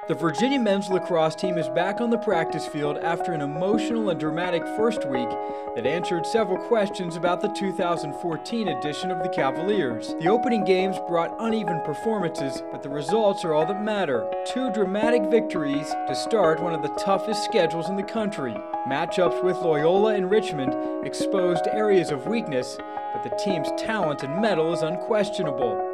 The Virginia men's lacrosse team is back on the practice field after an emotional and dramatic first week that answered several questions about the 2014 edition of the Cavaliers. The opening games brought uneven performances, but the results are all that matter. Two dramatic victories to start one of the toughest schedules in the country. Matchups with Loyola and Richmond exposed areas of weakness, but the team's talent and mettle is unquestionable.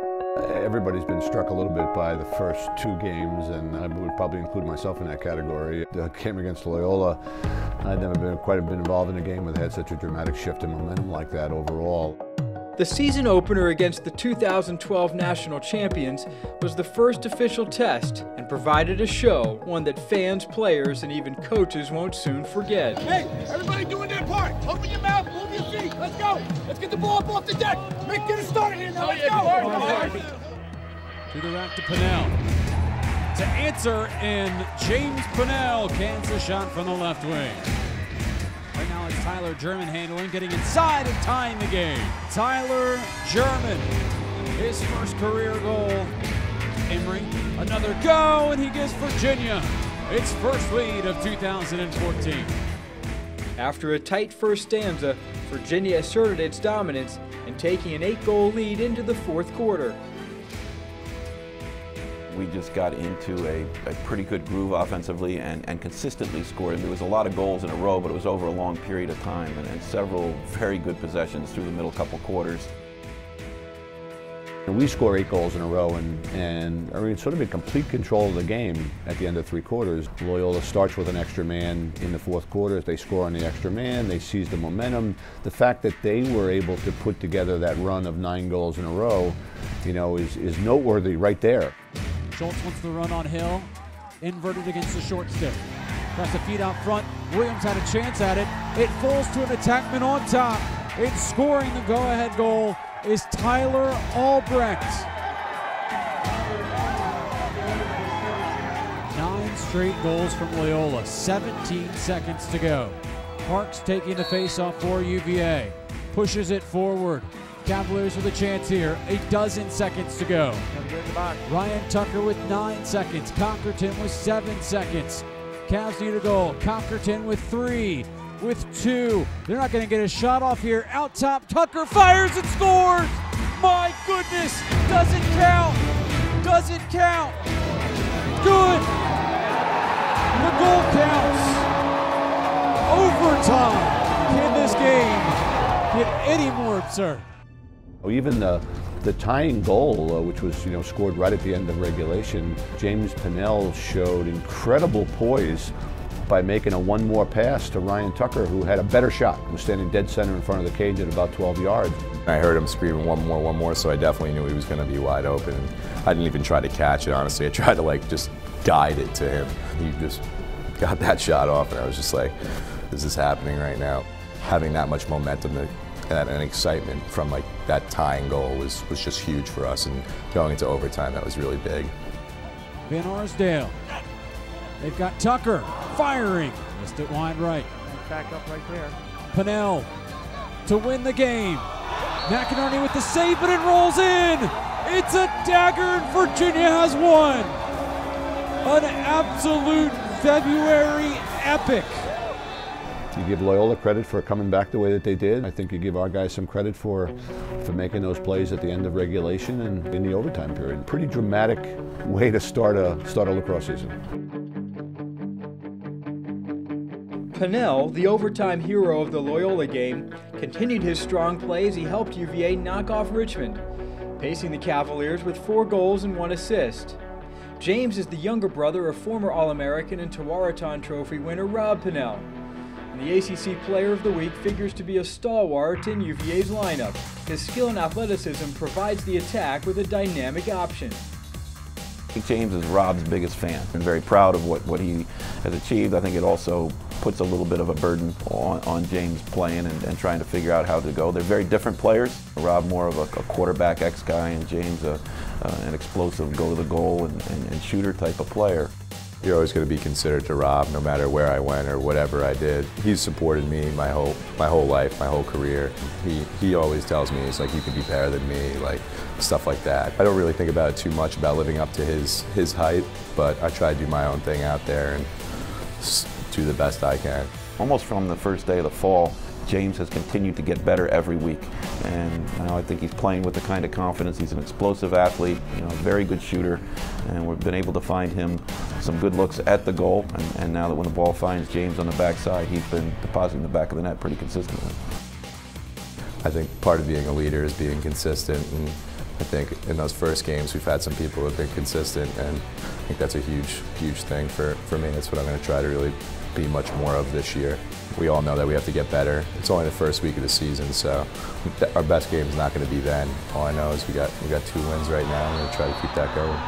Everybody's been struck a little bit by the first two games, and I would probably include myself in that category. The game against Loyola, I'd never been involved in a game where they had such a dramatic shift in momentum like that overall. The season opener against the 2012 national champions was the first official test and provided a show, one that fans, players, and even coaches won't soon forget. Hey, everybody doing their part. Open your mouth, move your feet. Let's go. Let's get the ball up off the deck. Get it started here now. Let's go. To the rack to Pannell. To answer, and James Pannell cans the shot from the left wing. Right now it's Tyler German handling, getting inside and tying the game. Tyler German, his first career goal. Emery, another go, and he gives Virginia its first lead of 2014. After a tight first stanza, Virginia asserted its dominance and taking an 8-goal lead into the fourth quarter. We just got into a pretty good groove offensively and consistently scored. There was a lot of goals in a row, but it was over a long period of time and several very good possessions through the middle couple quarters. We score 8 goals in a row and are sort of in complete control of the game at the end of 3 quarters. Loyola starts with an extra man in the fourth quarter. They score on the extra man, they seize the momentum. The fact that they were able to put together that run of 9 goals in a row, is noteworthy right there. Schultz wants the run on Hill, inverted against the short stick. Press the feet out front, Williams had a chance at it. It falls to an attackman on top. It's scoring the go-ahead goal is Tyler Albrecht. 9 straight goals from Loyola, 17 seconds to go. Parks taking the face-off for UVA, pushes it forward. Cavaliers with a chance here, 12 seconds to go. Ryan Tucker with 9 seconds, Conkerton with 7 seconds. Cavs need a goal, Conkerton with 3, with 2. They're not gonna get a shot off here. Out top, Tucker fires and scores! My goodness, doesn't count, doesn't count. Good, the goal counts. Overtime, can this game get any more absurd? Even the tying goal, which was scored right at the end of regulation, James Pannell showed incredible poise by making a one more pass to Ryan Tucker, who had a better shot, was standing dead center in front of the cage at about 12 yards. I heard him screaming one more, so I definitely knew he was going to be wide open. And I didn't even try to catch it, honestly. I tried to just guide it to him. He just got that shot off, and I was just like, this is happening right now. Having that much momentum and excitement from that tying goal was just huge for us, and going into overtime, that was really big. Van Arsdale, they've got Tucker firing, missed it wide right. Back up right there. Pannell to win the game. McInerney with the save, but it rolls in. It's a dagger, and Virginia has won. An absolute February epic. You give Loyola credit for coming back the way that they did. I think you give our guys some credit for making those plays at the end of regulation and in the overtime period. Pretty dramatic way to start a lacrosse season. Pannell, the overtime hero of the Loyola game, continued his strong play as he helped UVA knock off Richmond, pacing the Cavaliers with 4 goals and 1 assist. James is the younger brother of former All-American and Tewaaraton Trophy winner Rob Pannell. And the ACC Player of the Week figures to be a stalwart in UVA's lineup. His skill and athleticism provides the attack with a dynamic option. I think James is Rob's biggest fan. I'm very proud of what he has achieved. I think it also puts a little bit of a burden on James playing and trying to figure out how to go. They're very different players. Rob more of a quarterback X guy, and James an explosive go to the goal and shooter type of player. You're always going to be considered to Rob, no matter where I went or whatever I did. He's supported me my whole life, my whole career. He always tells me, he's like, you can be better than me, like stuff like that. I don't really think about it too much about living up to his height, but I try to do my own thing out there and just do the best I can. Almost from the first day of the fall, James has continued to get better every week, and I think he's playing with the kind of confidence. He's an explosive athlete, very good shooter, and we've been able to find him some good looks at the goal, and now that when the ball finds James on the backside, he's been depositing the back of the net pretty consistently. I think part of being a leader is being consistent, and I think in those first games we've had some people who have been consistent, and I think that's a huge thing for me. That's what I'm going to try to really be much more of this year. We all know that we have to get better. It's only the first week of the season, so our best game is not going to be then. All I know is we got 2 wins right now, and we're going to try to keep that going.